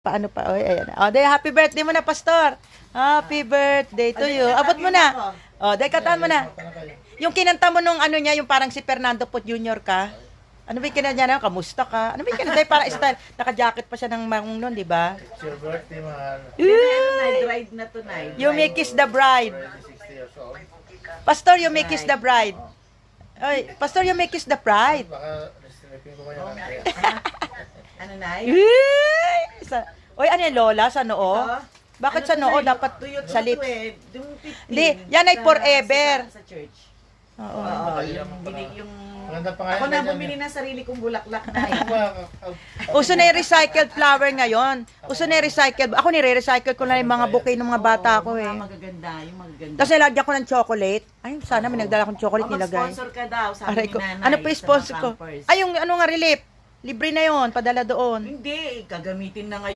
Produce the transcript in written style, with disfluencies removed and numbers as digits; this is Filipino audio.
Paano pa? Oy, ayan. Oh, day, happy birthday mo na, Pastor. Happy birthday to you. Abot mo na. Oh, day, kataan mo na. Yung kinanta mo nung ano niya, yung parang si Fernando Pot Jr. ka. Ano ba yung kinanta niya? Kamusta ka? Ano ba yung kinanta? Day, parang style. Naka-jacket pa siya ng mangong nun, di ba? It's your birthday, mahal. Ride na tonight. You may kiss the bride. 60 years old. Pastor, you may kiss the bride. Oy, Pastor, you may kiss the bride. Baka nistripin ko kanya ng kaya. Ano, Nay? Oy, ano yung lola? Sa noo? Bakit sa noo? Dapat sa lips. Hindi, yan ay forever. Sa church. Oo. Yung Maganda pa nga ako yan, na ganyan. bumili ng sarili kong bulaklak na. Uso na yung recycled flower ngayon. Uso na yung recycled. Ako nire-recycle ko na yung mga bouquet ng mga bata ko eh. Magaganda, yung magaganda. Tapos nilagyan ko ng chocolate. Ay, sana may nagdala akong chocolate nilagay. Mag-sponsor ka daw, sabi Aray ni ko. Nanay. Ano pa yung sa sponsor mga ko? campers. Ay, yung ano nga relief. Libre na yon, padala doon. Hindi, gagamitin na ngayon.